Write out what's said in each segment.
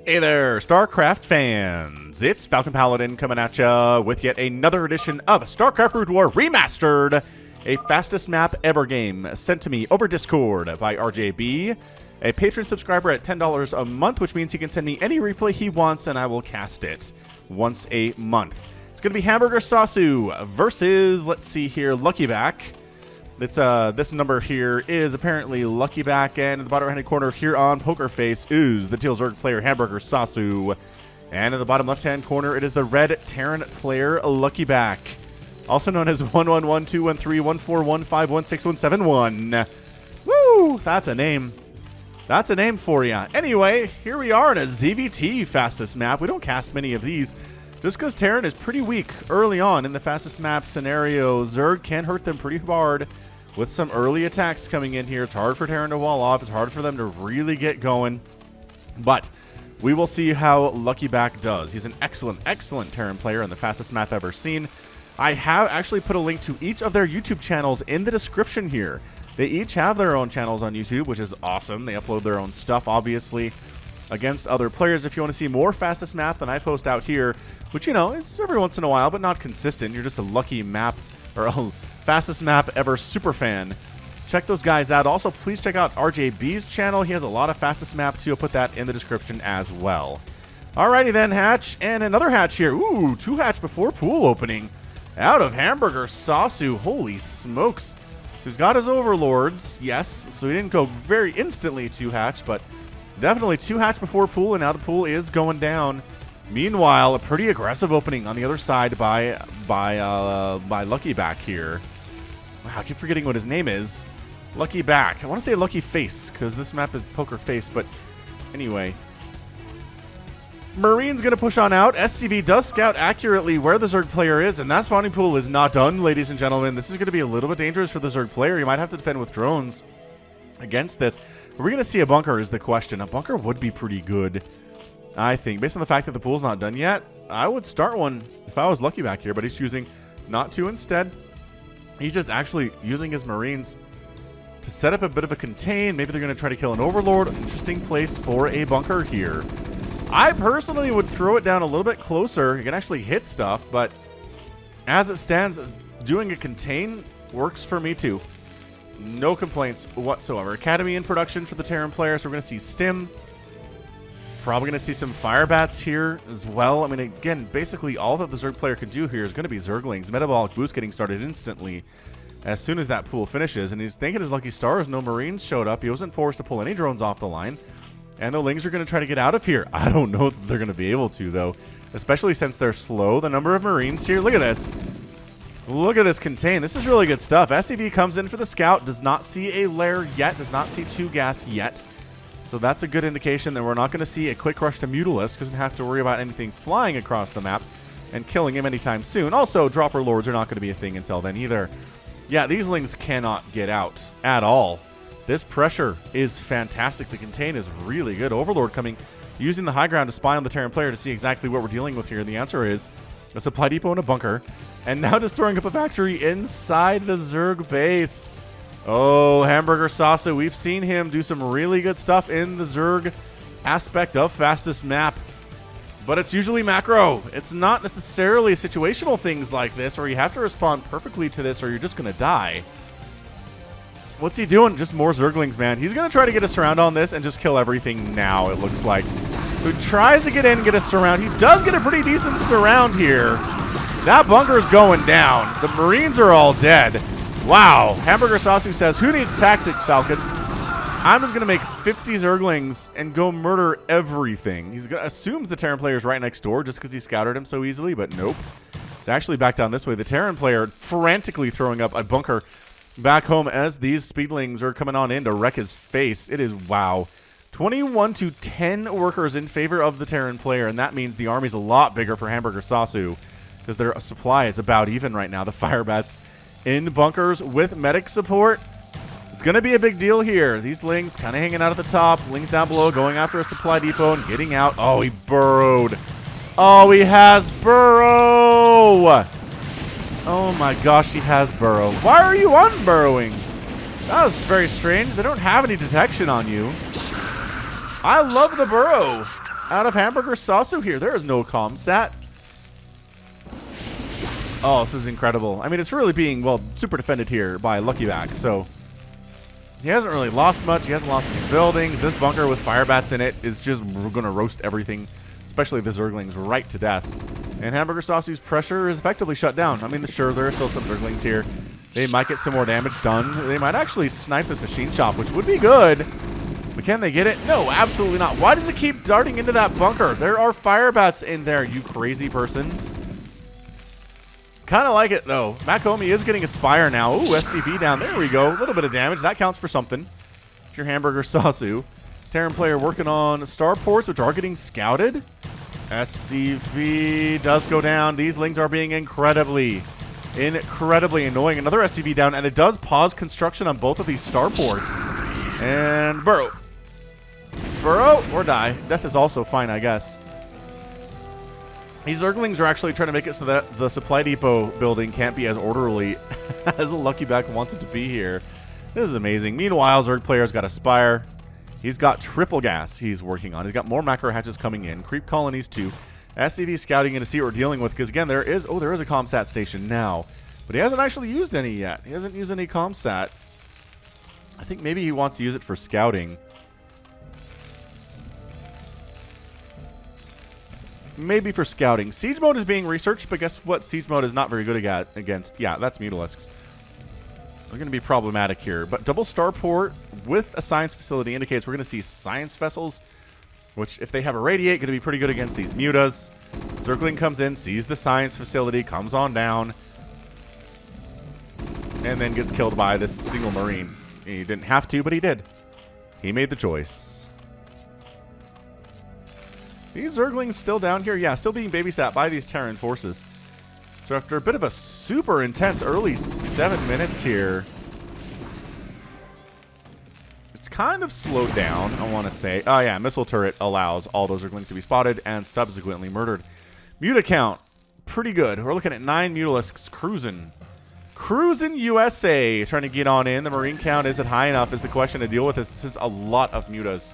Hey there, StarCraft fans! It's Falcon Paladin coming at ya with yet another edition of StarCraft Brood War Remastered, a fastest map ever game sent to me over Discord by RJB, a patron subscriber at $10 a month, which means he can send me any replay he wants and I will cast it once a month. It's going to be HamburgerSasu versus, let's see here, LuckYback. This number here is apparently LuckYback, and in the bottom right-hand corner here on Pokerface is the teal Zerg player HamburgerSasu. And in the bottom left-hand corner, it is the red Terran player LuckYback, also known as 111-213-141-516-171. Woo! That's a name. That's a name for you. Anyway, here we are in a ZVT fastest map. We don't cast many of these, just because Terran is pretty weak early on in the fastest map scenario. Zerg can hurt them pretty hard with some early attacks coming in here. It's hard for Terran to wall off. It's hard for them to really get going. But we will see how LuckYback does. He's an excellent, excellent Terran player and the fastest map ever seen. I have actually put a link to each of their YouTube channels in the description here. They each have their own channels on YouTube, which is awesome. They upload their own stuff, obviously, against other players. If you want to see more fastest map than I post out here, which, you know, is every once in a while, but not consistent. You're just a lucky map, or a fastest map ever super fan. Check those guys out. Also, please check out RJB's channel. He has a lot of fastest map, too. I'll put that in the description as well. Alrighty then, hatch. And another hatch here. Ooh, 2 hatch before pool opening. Out of HamburgerSasu. Holy smokes. So he's got his overlords. Yes, so he didn't go very instantly 2 hatch, but definitely 2 hatch before pool, and now the pool is going down. Meanwhile, a pretty aggressive opening on the other side by LuckYback here. Wow, I keep forgetting what his name is. LuckYback. I want to say LuckyFace, because this map is Pokerface, but anyway. Marine's going to push on out. SCV does scout accurately where the Zerg player is, and that spawning pool is not done, ladies and gentlemen. This is going to be a little bit dangerous for the Zerg player. You might have to defend with drones against this. Are we going to see a bunker is the question. A bunker would be pretty good, I think. Based on the fact that the pool's not done yet, I would start one if I was LuckYback here, but he's choosing not to instead. He's just actually using his Marines to set up a bit of a contain. Maybe they're going to try to kill an Overlord. Interesting place for a bunker here. I personally would throw it down a little bit closer. You can actually hit stuff, but as it stands, doing a contain works for me too. No complaints whatsoever. Academy in production for the Terran players. We're going to see Stim. Probably going to see some Firebats here as well. I mean, again, basically all that the Zerg player could do here is going to be Zerglings. Metabolic boost getting started instantly as soon as that pool finishes. And he's thanking his lucky stars. No Marines showed up. He wasn't forced to pull any drones off the line. And the Lings are going to try to get out of here. I don't know if they're going to be able to, though. Especially since they're slow. The number of Marines here. Look at this. Look at this contain. This is really good stuff. SCV comes in for the scout. Does not see a lair yet. Does not see 2 gas yet. So that's a good indication that we're not going to see a quick rush to Mutalisk. Doesn't have to worry about anything flying across the map and killing him anytime soon. Also, dropper lords are not going to be a thing until then either. Yeah, these Lings cannot get out at all. This pressure is fantastic. The contain is really good. Overlord coming, using the high ground to spy on the Terran player to see exactly what we're dealing with here. And the answer is a supply depot and a bunker. And now just throwing up a factory inside the Zerg base. Oh, HamburgerSasu, we've seen him do some really good stuff in the Zerg aspect of fastest map. But it's usually macro. It's not necessarily situational things like this where you have to respond perfectly to this or you're just going to die. What's he doing? Just more Zerglings, man. He's going to try to get a surround on this and just kill everything now, it looks like. So he tries to get in and get a surround. He does get a pretty decent surround here. That bunker's going down. The Marines are all dead. Wow. HamburgerSasu says, who needs tactics, Falcon? I'm just going to make 50 Zerglings and go murder everything. He assumes the Terran player is right next door just because he scouted him so easily, but nope. It's actually back down this way. The Terran player frantically throwing up a bunker back home as these Speedlings are coming on in to wreck his face. It is, wow. 21-10 workers in favor of the Terran player, and that means the army's a lot bigger for HamburgerSasu because their supply is about even right now. The Firebats in bunkers with medic support. It's going to be a big deal here. These Lings kind of hanging out at the top. Lings down below going after a supply depot and getting out. Oh, he burrowed. Oh, he has burrow. Oh my gosh, he has burrow. Why are you unburrowing? That was very strange. They don't have any detection on you. I love the burrow. out of HamburgerSasu here. There is no comsat. Oh, this is incredible. I mean, it's really being, well, super defended here by LuckYback. So he hasn't really lost much. He hasn't lost any buildings. This bunker with fire bats in it is just going to roast everything, especially the Zerglings, right to death. And HamburgerSasu's pressure is effectively shut down. I mean, sure, there are still some Zerglings here. They might get some more damage done. They might actually snipe this machine shop, which would be good. But can they get it? No, absolutely not. Why does it keep darting into that bunker? There are fire bats in there, you crazy person. Kind of like it, though. Makomi is getting a Spire now. Ooh, SCV down. There we go. A little bit of damage. That counts for something. If you're HamburgerSasu. Terran player working on starports, which are getting scouted. SCV does go down. These lings are being incredibly annoying. Another SCV down, and it does pause construction on both of these starports. And burrow. Burrow or die. Death is also fine, I guess. These Zerglings are actually trying to make it so that the supply depot building can't be as orderly as LuckYback wants it to be here. This is amazing. Meanwhile, Zerg player's got a Spire. He's got triple gas he's working on. He's got more macro hatches coming in. Creep colonies too. SCV scouting in to see what we're dealing with, because again, there is a comsat station now. But he hasn't actually used any yet. He hasn't used any comsat. I think maybe he wants to use it for scouting. Maybe for scouting. Siege mode is being researched, but guess what? Siege mode is not very good against. Yeah, that's Mutalisks. They're going to be problematic here. But double starport with a science facility indicates we're going to see science vessels, which if they have a radiate, going to be pretty good against these mutas. Zergling comes in, sees the science facility, comes on down, and then gets killed by this single marine. He didn't have to, but he did. He made the choice. These Zerglings still down here? Yeah, still being babysat by these Terran forces. So after a bit of a super intense early 7 minutes here, it's kind of slowed down, I want to say. Oh yeah, missile turret allows all those Zerglings to be spotted and subsequently murdered. Muta count, pretty good. We're looking at 9 Mutalisks cruising. Cruising USA, trying to get on in. The Marine count isn't high enough is the question to deal with. This is a lot of mutas.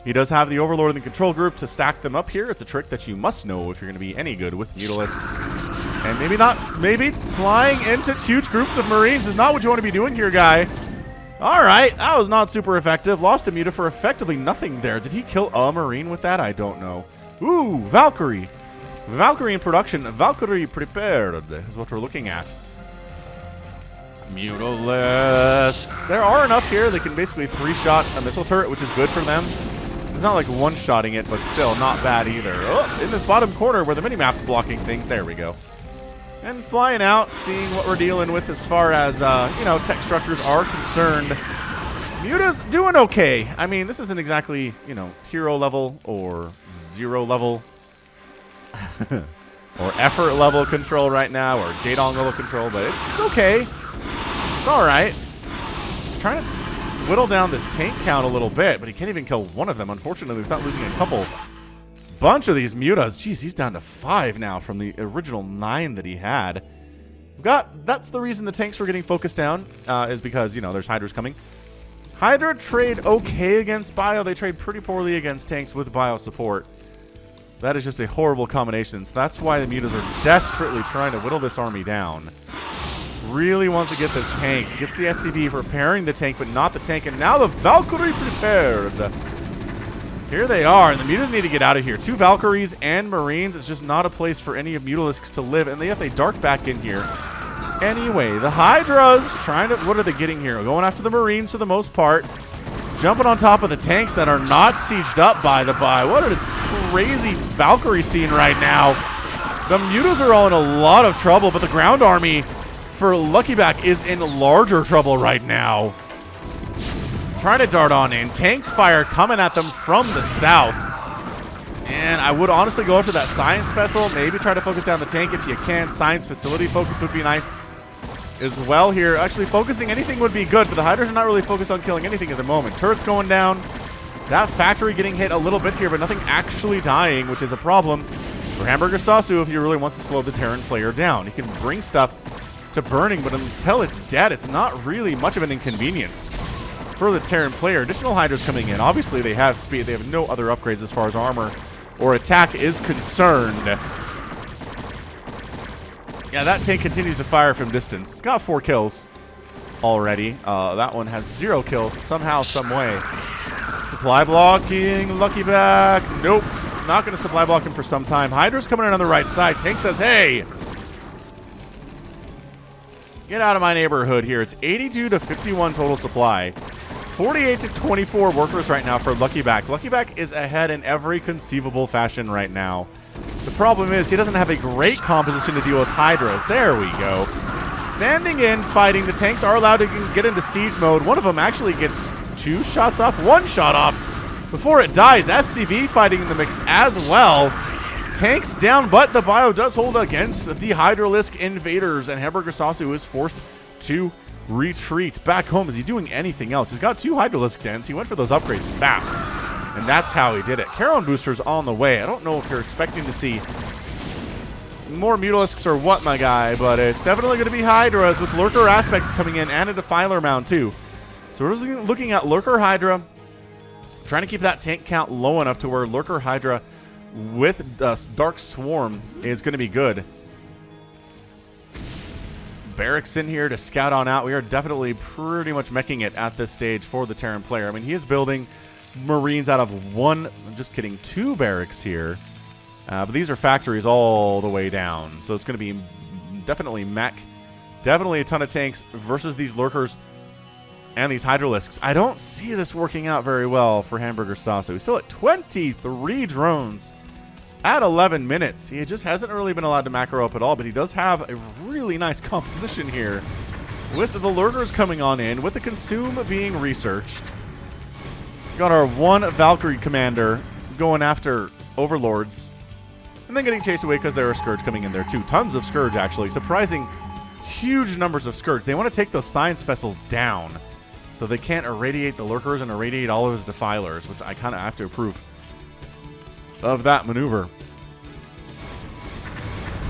He does have the Overlord in the control group to stack them up here. It's a trick that you must know if you're going to be any good with Mutalisks. And maybe flying into huge groups of Marines is not what you want to be doing here, guy. All right, that was not super effective. Lost a Muta for effectively nothing there. Did he kill a Marine with that? I don't know. Ooh, Valkyrie. Valkyrie in production. Valkyrie prepared is what we're looking at. Mutalisks. There are enough here that can basically 3-shot a missile turret, which is good for them. It's not like one-shotting it, but still not bad either. Oh, in this bottom corner where the minimap's blocking things. There we go. And flying out, seeing what we're dealing with as far as, tech structures are concerned. Muta's doing okay. I mean, this isn't exactly, hero level or 0 level or effort level control right now or Jadong level control, but it's okay. It's all right. Trying to whittle down this tank count a little bit, but he can't even kill one of them, unfortunately, without losing a couple. Bunch of these mutas. Jeez, he's down to 5 now from the original 9 that he had. That's the reason the tanks were getting focused down, is because, there's Hydras coming. Hydra trade okay against Bio. They trade pretty poorly against tanks with Bio support. That is just a horrible combination. So that's why the mutas are desperately trying to whittle this army down. Really wants to get this tank. Gets the SCV repairing the tank, but not the tank. And now the Valkyrie prepared. Here they are, and the mutas need to get out of here. 2 Valkyries and Marines. It's just not a place for any of Mutalisks to live, and they have a Dark back in here. Anyway, the Hydras trying to... What are they getting here? Going after the Marines for the most part. Jumping on top of the tanks that are not sieged up by the Buy. What a crazy Valkyrie scene right now. The mutas are all in a lot of trouble, but the ground army for LuckYback is in larger trouble right now. Trying to dart on in. Tank fire coming at them from the south. And I would honestly go after that science vessel. Maybe try to focus down the tank if you can. Science facility focused would be nice as well here. Actually, focusing anything would be good, but the Hydras are not really focused on killing anything at the moment. Turrets going down. That factory getting hit a little bit here, but nothing actually dying, which is a problem for HamburgerSasu if he really wants to slow the Terran player down. He can bring stuff to burning, but until it's dead, it's not really much of an inconvenience. for the Terran player. Additional Hydras coming in. Obviously, they have speed. They have no other upgrades as far as armor or attack is concerned. Yeah, that tank continues to fire from distance. It's got 4 kills already. That one has 0 kills somehow, some way. Supply blocking, LuckYback. Nope. Not going to supply block him for some time. Hydra's coming in on the right side. Tank says, hey, get out of my neighborhood here. It's 82 to 51 total supply. 48 to 24 workers right now for LuckYback. LuckYback is ahead in every conceivable fashion right now. The problem is he doesn't have a great composition to deal with Hydras. There we go. Standing in, fighting. The tanks are allowed to get into siege mode. One of them actually gets 2 shots off, 1 shot off before it dies. SCV fighting in the mix as well. Tanks down, but the bio does hold against the Hydralisk invaders, and HamburgerSasu is forced to retreat back home. Is he doing anything else? He's got 2 Hydralisk dens. He went for those upgrades fast, and that's how he did it. Charon boosters on the way. I don't know if you're expecting to see more Mutalisks or what, my guy, but it's definitely going to be Hydras with Lurker Aspect coming in and a Defiler Mound too. So we're just looking at Lurker Hydra, trying to keep that tank count low enough to where Lurker Hydra with Dark Swarm is going to be good. Barracks in here to scout on out. We are definitely pretty much meching it at this stage for the Terran player. I mean, he is building Marines out of 1, I'm just kidding, 2 barracks here. But these are factories all the way down. So it's going to be definitely mech. Definitely a ton of tanks versus these Lurkers and these Hydralisks. I don't see this working out very well for HamburgerSasu. He's still at 23 drones at 11 minutes. He just hasn't really been allowed to macro up at all, but he does have a really nice composition here with the Lurkers coming on in, with the Consume being researched. Got our 1 Valkyrie commander going after Overlords, and then getting chased away because there are Scourge coming in there too. Tons of Scourge, actually. Surprising huge numbers of Scourge. They want to take those Science Vessels down so they can't irradiate the Lurkers and irradiate all of his Defilers, which I kind of have to approve of that maneuver.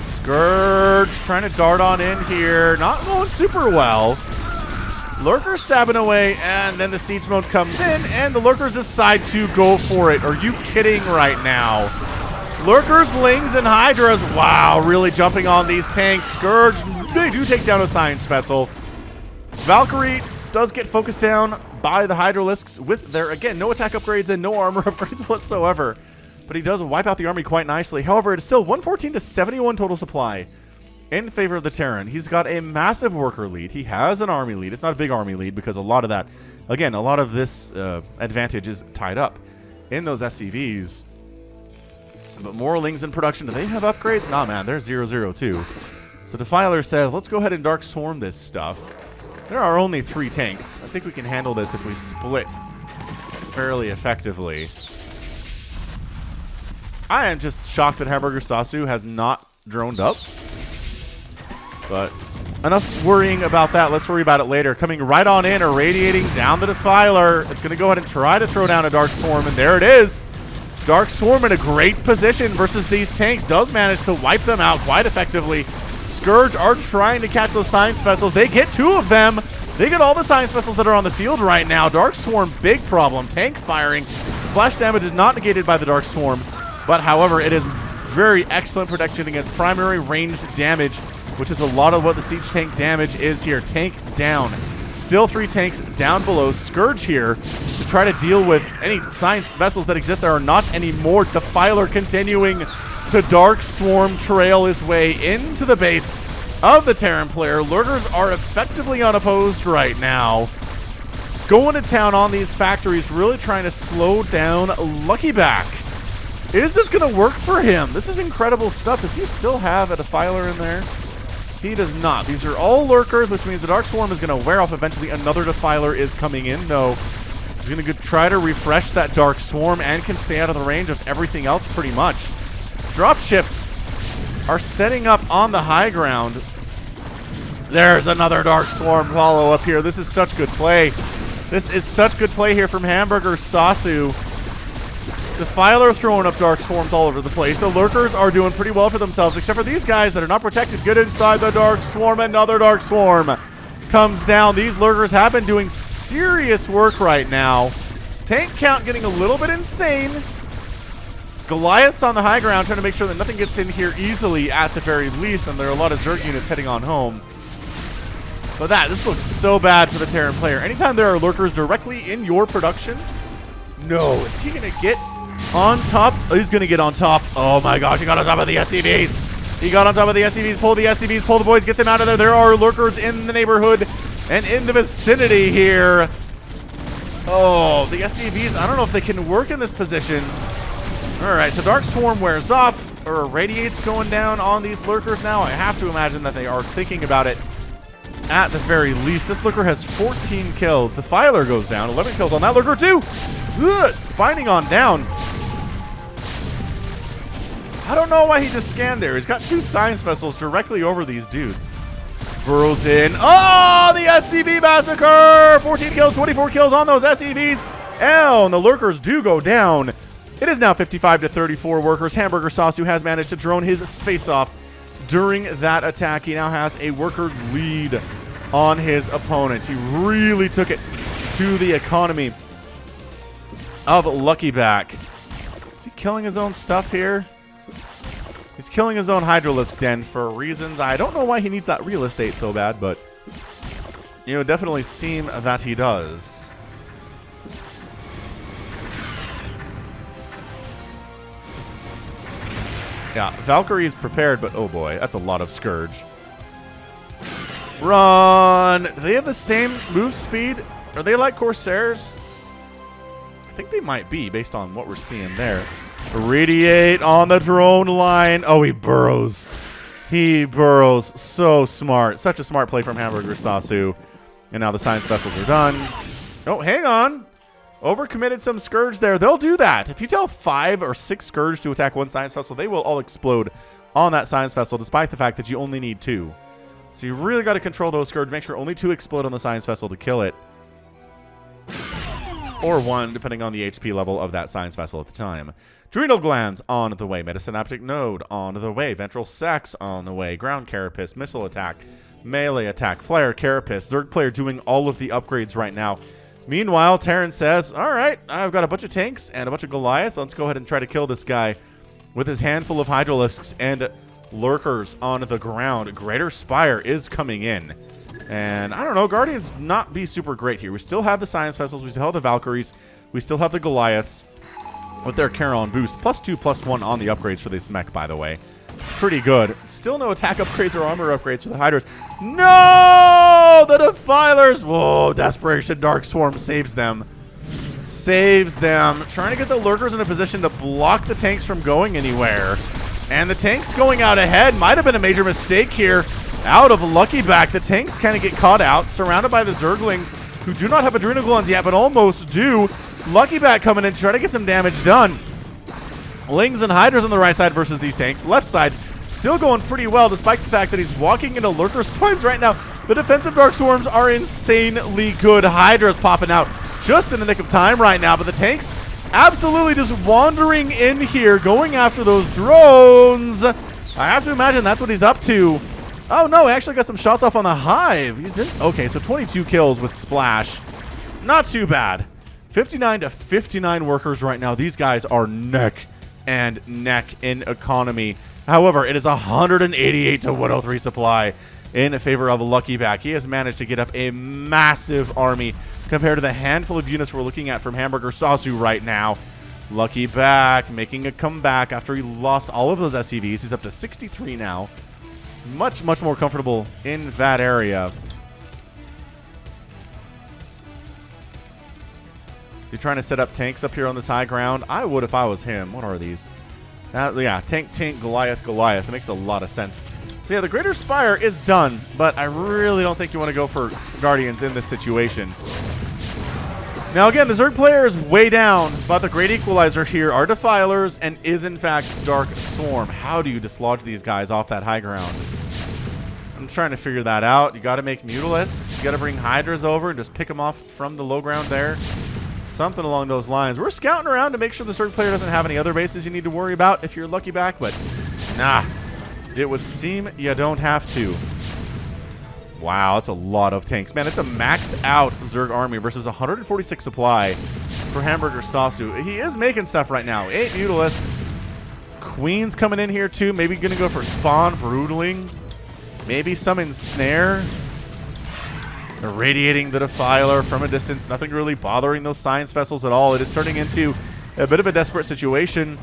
Scourge trying to dart on in here. Not going super well. Lurker stabbing away, and then the siege mode comes in, and the Lurkers decide to go for it. Are you kidding right now? Lurkers, Lings, and Hydras. Wow, really jumping on these tanks. Scourge, they do take down a Science Vessel. Valkyrie does get focused down by the Hydralisks with their, again, no attack upgrades and no armor upgrades whatsoever. But he does wipe out the army quite nicely. However, it's still 114 to 71 total supply in favor of the Terran. He's got a massive worker lead. He has an army lead. It's not a big army lead because a lot of that, again, a lot of this advantage is tied up in those SCVs. But more Lings in production. Do they have upgrades? Nah, man, they're 002. So Defiler says, let's go ahead and Dark Swarm this stuff. There are only 3 tanks. I think we can handle this if we split fairly effectively. I am just shocked that HamburgerSasu has not droned up. But enough worrying about that. Let's worry about it later. Coming right on in, irradiating down the Defiler. It's going to go ahead and try to throw down a Dark Swarm, and there it is. Dark Swarm in a great position versus these tanks. Does manage to wipe them out quite effectively. Scourge are trying to catch those Science Vessels. They get 2 of them. They get all the Science Vessels that are on the field right now. Dark Swarm, big problem. Tank firing. Splash damage is not negated by the Dark Swarm. But, however, it is very excellent protection against primary ranged damage, which is a lot of what the siege tank damage is here. Tank down. Still 3 tanks down below. Scourge here to try to deal with any Science Vessels that exist. There are not any more. Defiler continuing to Dark Swarm trail his way into the base of the Terran player. Lurkers are effectively unopposed right now. Going to town on these factories, really trying to slow down LuckYback. Is this going to work for him? This is incredible stuff. Does he still have a Defiler in there? He does not. These are all Lurkers, which means the Dark Swarm is going to wear off eventually. Another Defiler is coming in. No. He's going to try to refresh that Dark Swarm and can stay out of the range of everything else pretty much. Dropships are setting up on the high ground. There's another Dark Swarm follow-up here. This is such good play. This is such good play here from HamburgerSasu. Defiler throwing up Dark Swarms all over the place. The Lurkers are doing pretty well for themselves, except for these guys that are not protected. Get inside the Dark Swarm. Another Dark Swarm comes down. These Lurkers have been doing serious work right now. Tank count getting a little bit insane. Goliath's on the high ground trying to make sure that nothing gets in here easily at the very least, and there are a lot of Zerg units heading on home. But this looks so bad for the Terran player. Anytime there are lurkers directly in your production, no, is he going to get on top? Oh, he's going to get on top. Oh my gosh, he got on top of the SCVs. He got on top of the SCVs, pull the SCVs, pull the boys, get them out of there. There are lurkers in the neighborhood and in the vicinity here. Oh, the SCVs, I don't know if they can work in this position. All right, so Dark Swarm wears off, or Radiate's going down on these lurkers now. I have to imagine that they are thinking about it at the very least. This lurker has 14 kills. Defiler goes down, 11 kills on that lurker too. Ugh, spining on down. I don't know why he just scanned there. He's got 2 science vessels directly over these dudes. Burrows in. Oh, the SCV massacre! 14 kills, 24 kills on those SCVs. And the lurkers do go down. It is now 55 to 34 workers. HamburgerSasu has managed to drone his face off during that attack. He now has a worker lead on his opponent. He really took it to the economy of LuckYback. Is he killing his own stuff here? He's killing his own Hydralisk den for reasons. I don't know why he needs that real estate so bad, but it would definitely seem that he does. Yeah, Valkyrie is prepared, but oh boy, that's a lot of Scourge. Run! Do they have the same move speed? Are they like Corsairs? I think they might be, based on what we're seeing there. Radiate on the drone line. Oh, he burrows. He burrows. So smart. Such a smart play from HamburgerSasu. And now the science vessels are done. Oh, hang on. Overcommitted some Scourge there. They'll do that. If you tell 5 or 6 Scourge to attack one science vessel, they will all explode on that science vessel, despite the fact that you only need 2. So you really got to control those Scourge. Make sure only 2 explode on the science vessel to kill it. Or 1, depending on the HP level of that science vessel at the time. Adrenal glands on the way. Metasynaptic node on the way. Ventral sacs on the way. Ground carapace. Missile attack. Melee attack. Flyer carapace. Zerg player doing all of the upgrades right now. Meanwhile, Terran says, all right, I've got a bunch of tanks and a bunch of Goliaths. Let's go ahead and try to kill this guy with his handful of Hydralisks and lurkers on the ground. Greater Spire is coming in. And I don't know, Guardians not be super great here. We still have the Science Vessels. We still have the Valkyries. We still have the Goliaths with their Charon boost. +2, +1 on the upgrades for this mech, by the way. It's pretty good. Still no attack upgrades or armor upgrades for the Hydras. No! The Defilers! Whoa, Desperation Dark Swarm saves them. Saves them. Trying to get the lurkers in a position to block the tanks from going anywhere. And the tanks going out ahead might have been a major mistake here. Out of LuckYback, the tanks kind of get caught out, surrounded by the Zerglings, who do not have Adrenal Glands yet, but almost do. LuckYback coming in to try to get some damage done. Lings and Hydras on the right side versus these tanks. Left side still going pretty well, despite the fact that he's walking into lurker spawns right now. The defensive Dark Swarms are insanely good. Hydras popping out just in the nick of time right now, but the tanks absolutely just wandering in here, going after those drones. I have to imagine that's what he's up to. Oh no, he actually got some shots off on the Hive. Okay, so 22 kills with Splash. Not too bad. 59 to 59 workers right now. These guys are neck and neck in economy. However, it is 188 to 103 supply in favor of LuckYback. He has managed to get up a massive army compared to the handful of units we're looking at from HamburgerSasu right now. LuckYback making a comeback after he lost all of those SCVs. He's up to 63 now. Much, much more comfortable in that area. Is he trying to set up tanks up here on this high ground? I would if I was him. What are these? Yeah, tank, Goliath. It makes a lot of sense. So yeah, the Greater Spire is done, but I really don't think you want to go for Guardians in this situation. Now again, the Zerg player is way down, but the great equalizer here are Defilers and is in fact Dark Swarm. How do you dislodge these guys off that high ground? I'm trying to figure that out. You got to make Mutalisks. You got to bring Hydras over and just pick them off from the low ground there. Something along those lines. We're scouting around to make sure the Zerg player doesn't have any other bases you need to worry about if you're LuckYback, but nah. It would seem you don't have to. Wow, that's a lot of tanks. Man, it's a maxed out Zerg army versus 146 supply for HamburgerSasu. He is making stuff right now. 8 Mutalisks. Queen's coming in here too. Maybe going to go for Spawn, Brutaling. Maybe some Ensnare. Irradiating the Defiler from a distance. Nothing really bothering those Science Vessels at all. It is turning into a bit of a desperate situation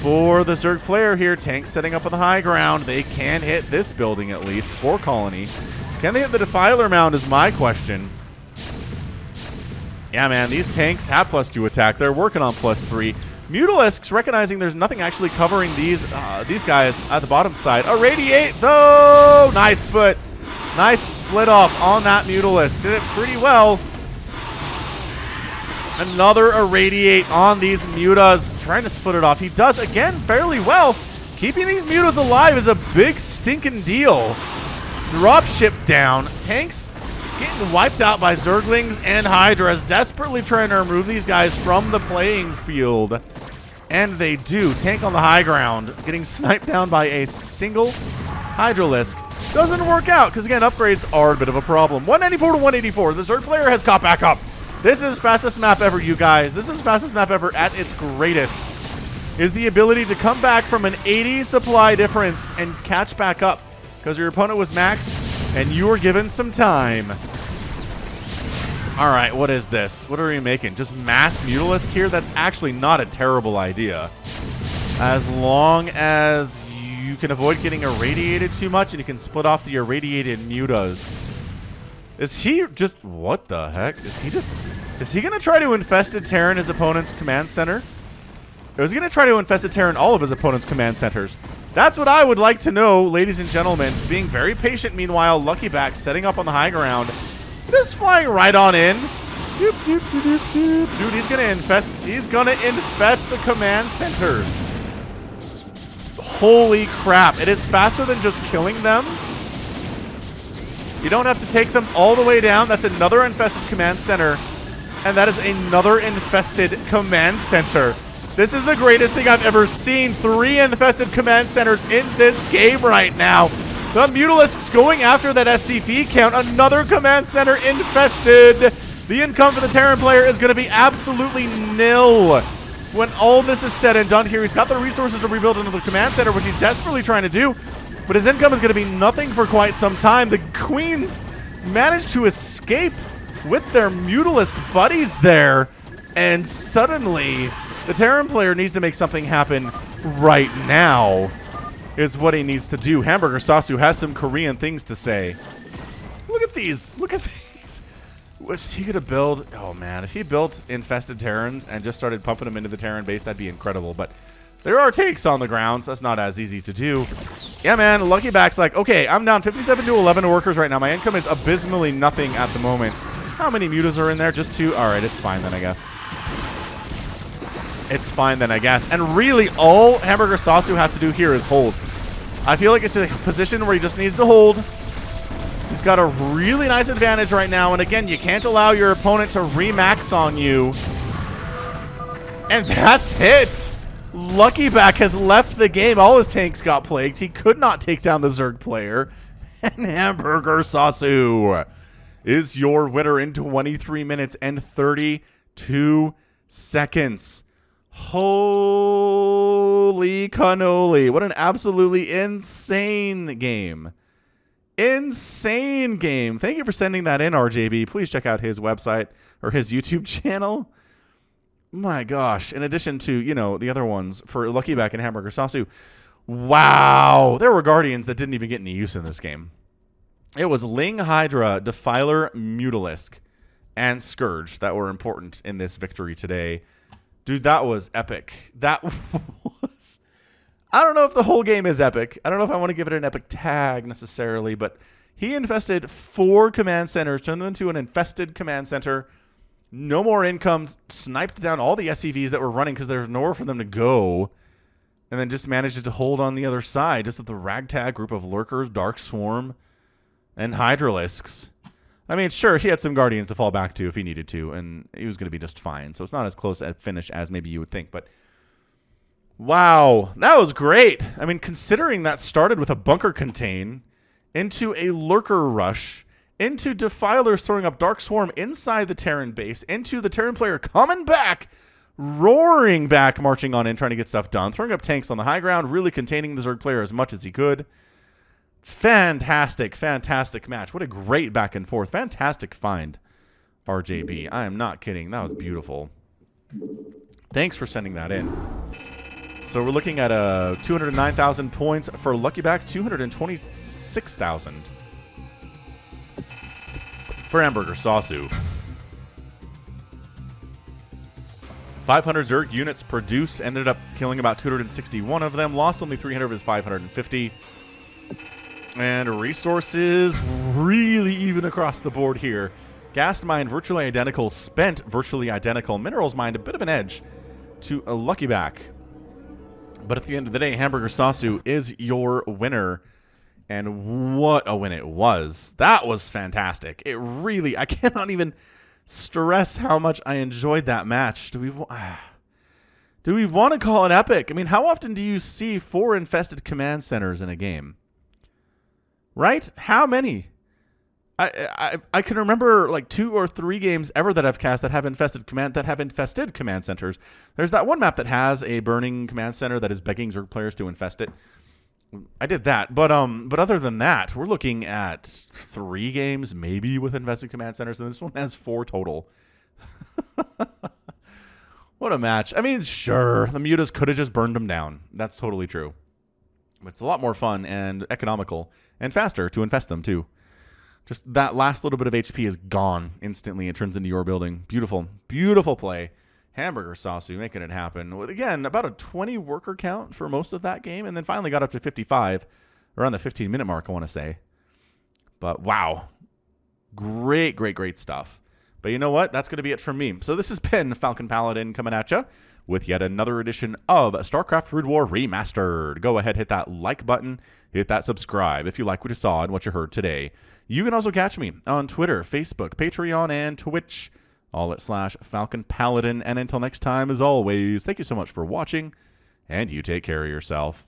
for the Zerg player here. Tanks setting up on the high ground. They can hit this building at least. Spore Colony. Can they hit the Defiler mound is my question. Yeah, man, these tanks have +2 attack. They're working on +3. Mutalisks, recognizing there's nothing actually covering these guys at the bottom side. Irradiate, though! Nice foot. Nice split off on that Mutalisk. Did it pretty well. Another Irradiate on these Mutas. Trying to split it off. He does, again, fairly well. Keeping these Mutas alive is a big stinking deal. Dropship down. Tanks getting wiped out by Zerglings and Hydras. Desperately trying to remove these guys from the playing field. And they do. Tank on the high ground. Getting sniped down by a single Hydralisk. Doesn't work out, because again, upgrades are a bit of a problem. 194 to 184. The Zerg player has caught back up. This is fastest map ever, you guys. This is fastest map ever at its greatest. Is the ability to come back from an 80 supply difference and catch back up. Because your opponent was max, and you were given some time. Alright, what is this? What are we making? Just mass Mutalisk here? That's actually not a terrible idea. As long as you can avoid getting irradiated too much and you can split off the irradiated Mutas. Is he just... What the heck? Is he going to try to Infested Terran his opponent's command center? Or is he going to try to Infested Terran all of his opponent's command centers? That's what I would like to know, ladies and gentlemen. Being very patient, meanwhile, LuckYback setting up on the high ground. Just flying right on in. Doop, doop, doop, doop, doop. Dude, he's gonna infest the command centers. Holy crap. It is faster than just killing them. You don't have to take them all the way down. That's another infested command center. And that is another infested command center. This is the greatest thing I've ever seen. 3 infested command centers in this game right now. The Mutalisks going after that SCV count. Another command center infested. The income for the Terran player is going to be absolutely nil. When all this is said and done here, he's got the resources to rebuild another command center, which he's desperately trying to do. But his income is going to be nothing for quite some time. The Queens managed to escape with their Mutalisk buddies there. And suddenly, the Terran player needs to make something happen right now. Is what he needs to do. HamburgerSasu has some Korean things to say. Look at these. Look at these. Was he going to build... Oh, man. If he built infested Terrans and just started pumping them into the Terran base, that'd be incredible. But there are tanks on the ground, so that's not as easy to do. Yeah, man. LuckYback's like, okay, I'm down 57 to 11 workers right now. My income is abysmally nothing at the moment. How many Mutas are in there? Just 2? All right, it's fine then, I guess. It's fine then, I guess. And really, all HamburgerSasu has to do here is hold. I feel like it's just a position where he just needs to hold. He's got a really nice advantage right now. And again, you can't allow your opponent to remax on you. And that's it. LuckYback has left the game. All his tanks got plagued. He could not take down the Zerg player. And HamburgerSasu is your winner in 23 minutes and 32 seconds. Holy cannoli. What an absolutely insane game. Insane game. Thank you for sending that in, RJB. Please check out his website or his YouTube channel. My gosh. In addition to, you know, the other ones for LuckYback and HamburgerSasu. Wow. There were Guardians that didn't even get any use in this game. It was Ling Hydra, Defiler, Mutalisk, and Scourge that were important in this victory today. Dude, that was epic. That was... I don't know if the whole game is epic. I don't know if I want to give it an epic tag necessarily, but he infested 4 command centers, turned them into an infested command center. No more incomes. Sniped down all the SCVs that were running because there's nowhere for them to go. And then just managed to hold on the other side, just with the ragtag group of Lurkers, Dark Swarm, and Hydralisks. I mean, sure, he had some Guardians to fall back to if he needed to, and he was going to be just fine. So it's not as close a finish as maybe you would think, but wow, that was great. I mean, considering that started with a bunker contain into a Lurker Rush, into Defilers throwing up Dark Swarm inside the Terran base, into the Terran player coming back, roaring back, marching on in, trying to get stuff done, throwing up tanks on the high ground, really containing the Zerg player as much as he could. Fantastic, fantastic match. What a great back and forth. Fantastic find, RJB. I am not kidding. That was beautiful. Thanks for sending that in. So we're looking at 209,000 points for LuckYback, 226,000 for HamburgerSasu. 500 Zerg units produced, ended up killing about 261 of them, lost only 300 of his 550. And resources really even across the board here. Gas mine virtually identical, spent virtually identical. Minerals mined a bit of an edge to a LuckYback. But at the end of the day, HamburgerSasu is your winner. And what a win it was. That was fantastic. It really, I cannot even stress how much I enjoyed that match. Do we want to call it epic? I mean, how often do you see 4 infested command centers in a game? Right? How many? I can remember like 2 or 3 games ever that I've cast that have infested command centers. There's that one map that has a burning command center that is begging Zerg players to infest it. I did that, but other than that, we're looking at 3 games maybe with infested command centers, and this one has 4 total. What a match! I mean, sure, the mutas could have just burned them down. That's totally true. But it's a lot more fun and economical and faster to infest them too. Just that last little bit of HP is gone instantly. It turns into your building. Beautiful, beautiful play. HamburgerSasu making it happen. With, again, about a 20 worker count for most of that game, and then finally got up to 55, around the 15-minute mark, I want to say. But wow. Great, great, great stuff. But you know what? That's going to be it from me. So this has been Falcon Paladin coming at you with yet another edition of StarCraft Brood War Remastered. Go ahead, hit that like button, hit that subscribe if you like what you saw and what you heard today. You can also catch me on Twitter, Facebook, Patreon, and Twitch, all at /Falcon Paladin. And until next time, as always, thank you so much for watching, and you take care of yourself.